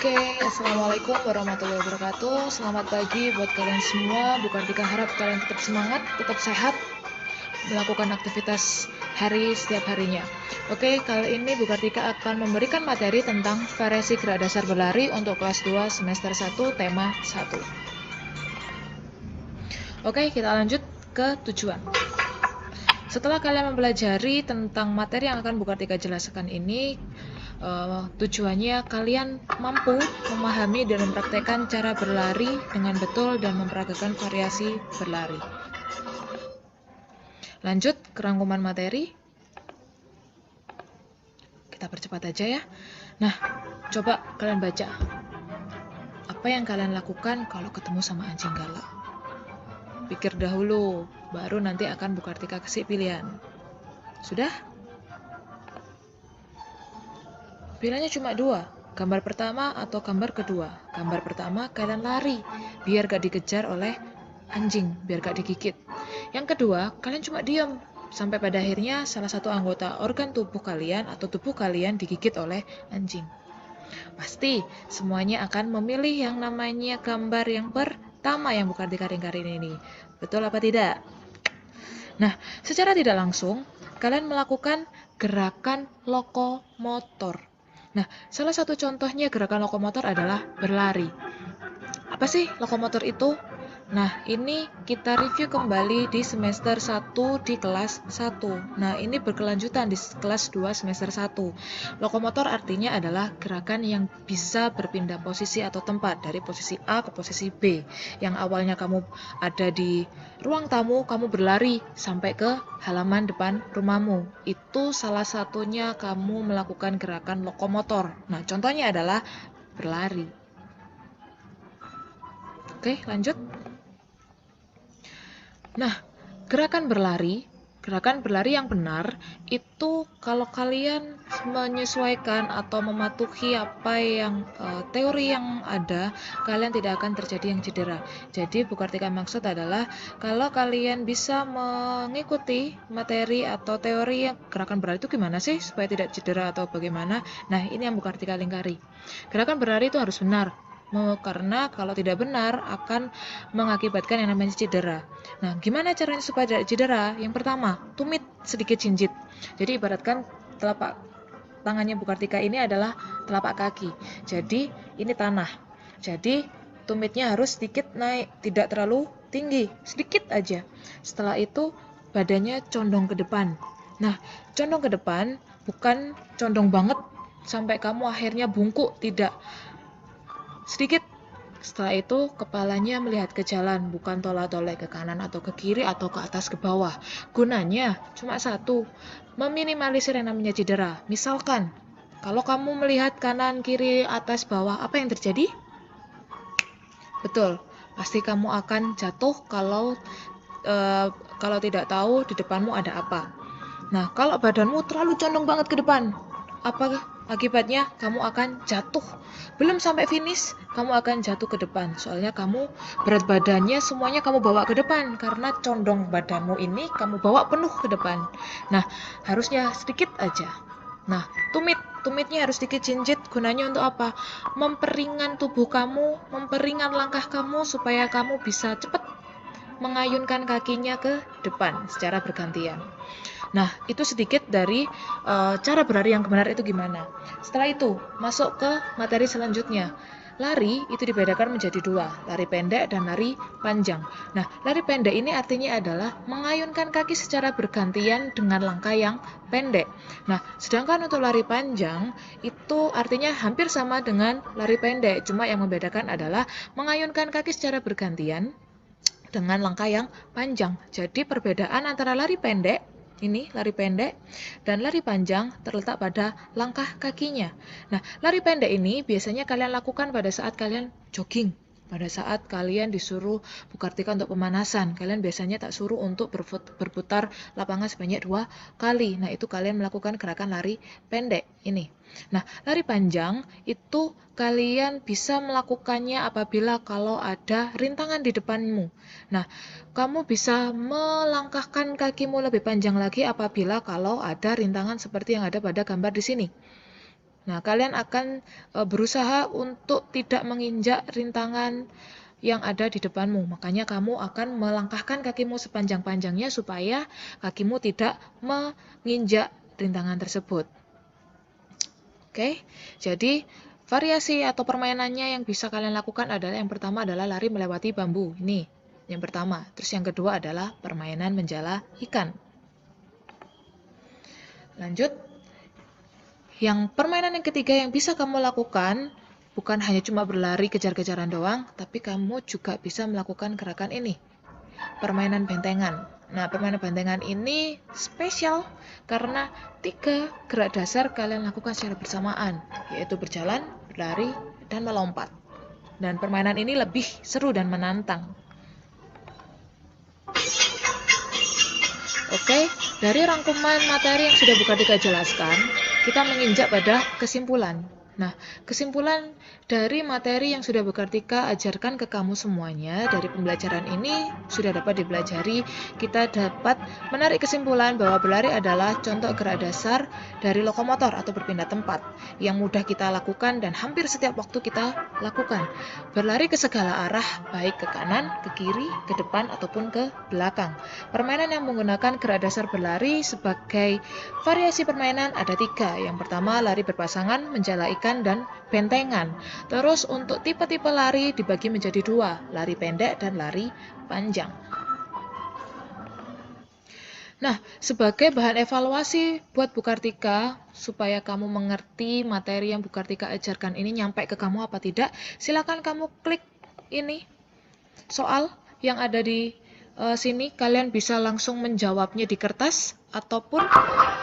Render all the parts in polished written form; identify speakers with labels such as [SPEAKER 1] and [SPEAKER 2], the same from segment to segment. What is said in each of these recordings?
[SPEAKER 1] Assalamualaikum warahmatullahi wabarakatuh. Selamat pagi buat kalian semua. Bu Kartika harap kalian tetap semangat, tetap sehat, melakukan aktivitas setiap harinya. Kali ini Bu Kartika akan memberikan materi tentang variasi gerak dasar berlari untuk kelas 2 semester 1 tema 1. Kita lanjut ke tujuan. Setelah kalian mempelajari tentang materi yang akan Bu Kartika jelaskan ini, tujuannya kalian mampu memahami dan mempraktekkan cara berlari dengan betul dan memperagakan variasi berlari. Lanjut ke rangkuman materi. Kita percepat aja ya. Nah, coba kalian baca. Apa yang kalian lakukan kalau ketemu sama anjing galak? Pikir dahulu, baru nanti akan Bu Kartika kasih pilihan. Sudah? Pilihannya cuma dua, gambar pertama atau gambar kedua. Gambar pertama kalian lari, biar gak dikejar oleh anjing, biar gak digigit. Yang kedua, kalian cuma diam, sampai pada akhirnya salah satu anggota organ tubuh kalian atau tubuh kalian digigit oleh anjing. Pasti semuanya akan memilih yang namanya gambar yang pertama yang bukan dikaring-karing ini. Betul apa tidak? Nah, secara tidak langsung, kalian melakukan gerakan lokomotor. Nah, salah satu contohnya gerakan lokomotor adalah berlari. Apa sih lokomotor itu? Nah, ini kita review kembali di semester 1 di kelas 1. Nah, ini berkelanjutan di kelas 2 semester 1. Lokomotor artinya adalah gerakan yang bisa berpindah posisi atau tempat dari posisi A ke posisi B. Yang awalnya kamu ada di ruang tamu, kamu berlari sampai ke halaman depan rumahmu. Itu salah satunya kamu melakukan gerakan lokomotor. Nah, contohnya adalah berlari. Lanjut. Nah, gerakan berlari yang benar itu kalau kalian menyesuaikan atau mematuhi apa yang teori yang ada, kalian tidak akan terjadi yang cedera. Jadi Bu Kartika maksud adalah kalau kalian bisa mengikuti materi atau teori yang gerakan berlari itu gimana sih supaya tidak cedera atau bagaimana. Nah, ini yang Bu Kartika lingkari. Gerakan berlari itu harus benar. Karena kalau tidak benar akan mengakibatkan yang namanya cedera. Nah, gimana caranya supaya tidak cedera? Yang pertama, tumit sedikit jinjit. Jadi ibaratkan telapak tangannya Bu Kartika ini adalah telapak kaki. Jadi ini tanah. Jadi tumitnya harus sedikit naik, tidak terlalu tinggi, sedikit aja. Setelah itu badannya condong ke depan. Nah, condong ke depan bukan condong banget sampai kamu akhirnya bungkuk, tidak. Sedikit. Setelah itu kepalanya melihat ke jalan, bukan tolak-tolak ke kanan atau ke kiri atau ke atas ke bawah. Gunanya cuma satu, meminimalisir yang namanya cedera. Misalkan kalau kamu melihat kanan, kiri, atas, bawah, apa yang terjadi? Betul, pasti kamu akan jatuh kalau tidak tahu di depanmu ada apa. Nah, kalau badanmu terlalu condong banget ke depan, apa akibatnya? Kamu akan jatuh. Belum sampai finish, kamu akan jatuh ke depan. Soalnya kamu berat badannya semuanya kamu bawa ke depan karena condong badanmu ini kamu bawa penuh ke depan. Nah, harusnya sedikit aja. Nah, tumitnya harus sedikit jinjit. Gunanya untuk apa? Memperingan tubuh kamu, memperingan langkah kamu supaya kamu bisa cepat mengayunkan kakinya ke depan secara bergantian. Nah, itu sedikit dari cara berlari yang benar itu gimana. Setelah itu, masuk ke materi selanjutnya. Lari itu dibedakan menjadi dua, lari pendek dan lari panjang. Nah, lari pendek ini artinya adalah mengayunkan kaki secara bergantian dengan langkah yang pendek. Nah, sedangkan untuk lari panjang itu artinya hampir sama dengan lari pendek, cuma yang membedakan adalah mengayunkan kaki secara bergantian dengan langkah yang panjang. Jadi perbedaan antara lari pendek dan lari panjang terletak pada langkah kakinya. Nah, lari pendek ini biasanya kalian lakukan pada saat kalian jogging. Pada saat kalian disuruh Bu Kartika untuk pemanasan, kalian biasanya tak suruh untuk berputar lapangan sebanyak 2 kali. Nah, itu kalian melakukan gerakan lari pendek ini. Nah, lari panjang itu kalian bisa melakukannya apabila kalau ada rintangan di depanmu. Nah, kamu bisa melangkahkan kakimu lebih panjang lagi apabila kalau ada rintangan seperti yang ada pada gambar di sini. Nah, kalian akan berusaha untuk tidak menginjak rintangan yang ada di depanmu. Makanya kamu akan melangkahkan kakimu sepanjang-panjangnya supaya kakimu tidak menginjak rintangan tersebut. Oke, jadi variasi atau permainannya yang bisa kalian lakukan adalah yang pertama adalah lari melewati bambu. Ini yang pertama. Terus yang kedua adalah permainan menjala ikan. Lanjut. Yang permainan yang ketiga yang bisa kamu lakukan bukan hanya cuma berlari kejar-kejaran doang, tapi kamu juga bisa melakukan gerakan ini. Permainan bentengan. Nah, permainan bentengan ini spesial karena 3 gerak dasar kalian lakukan secara bersamaan, yaitu berjalan, berlari, dan melompat. Dan permainan ini lebih seru dan menantang. Oke, dari rangkuman materi yang sudah Bu Kartika jelaskan, kita menginjak pada kesimpulan. Nah, kesimpulan dari materi yang sudah Bu Kartika ajarkan ke kamu semuanya dari pembelajaran ini sudah dapat dipelajari. Kita dapat menarik kesimpulan bahwa berlari adalah contoh gerak dasar dari lokomotor atau berpindah tempat yang mudah kita lakukan dan hampir setiap waktu kita lakukan. Berlari ke segala arah, baik ke kanan, ke kiri, ke depan, ataupun ke belakang. Permainan yang menggunakan gerak dasar berlari sebagai variasi permainan ada 3. Yang pertama, lari berpasangan, menjala ikan, dan bentengan. Terus untuk tipe-tipe lari dibagi menjadi 2, lari pendek dan lari panjang. Nah, sebagai bahan evaluasi buat Bu Kartika, supaya kamu mengerti materi yang Bu Kartika ajarkan ini nyampe ke kamu apa tidak, silakan kamu klik ini soal yang ada di sini. Kalian bisa langsung menjawabnya di kertas ataupun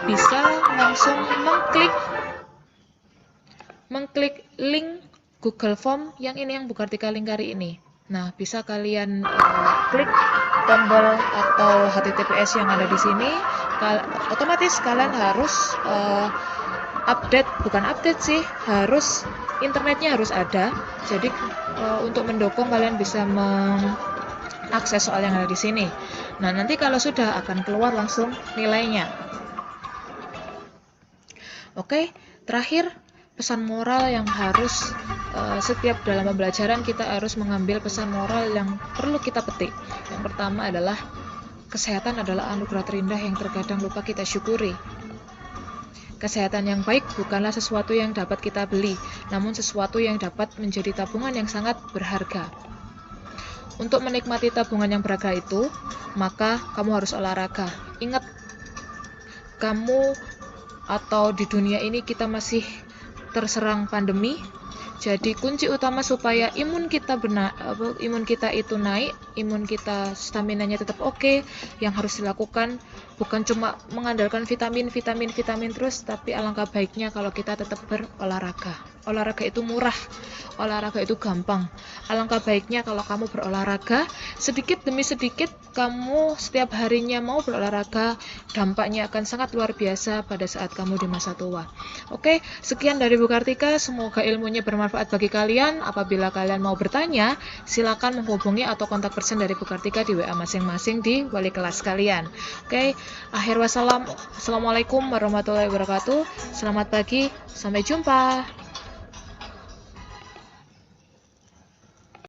[SPEAKER 1] bisa langsung mengklik link Google Form yang ini yang Bu Kartika lingkari ini. Nah, bisa kalian klik tombol atau HTTPS yang ada di sini. Otomatis kalian harus harus internetnya harus ada. Jadi untuk mendukung kalian bisa mengakses soal yang ada di sini. Nah, nanti kalau sudah akan keluar langsung nilainya. Oke, terakhir pesan moral yang harus setiap dalam pembelajaran kita harus mengambil pesan moral yang perlu kita petik. Yang pertama adalah kesehatan adalah anugerah terindah yang terkadang lupa kita syukuri. Kesehatan yang baik bukanlah sesuatu yang dapat kita beli, namun sesuatu yang dapat menjadi tabungan yang sangat berharga. Untuk menikmati tabungan yang berharga itu, maka kamu harus olahraga. Ingat, kamu atau di dunia ini kita masih terserang pandemi. Jadi kunci utama supaya imun kita itu naik, imun kita staminanya tetap oke, yang harus dilakukan bukan cuma mengandalkan vitamin terus, tapi alangkah baiknya kalau kita tetap berolahraga. Olahraga itu murah, olahraga itu gampang. Alangkah baiknya kalau kamu berolahraga, sedikit demi sedikit kamu setiap harinya mau berolahraga, dampaknya akan sangat luar biasa pada saat kamu di masa tua. Oke, sekian dari Bu Kartika, semoga ilmunya bermanfaat bagi kalian. Apabila kalian mau bertanya, silakan menghubungi atau kontak person dari Bu Kartika di WA masing-masing di wali kelas kalian. Oke, akhir wassalam. Assalamualaikum warahmatullahi wabarakatuh. Selamat pagi, sampai jumpa.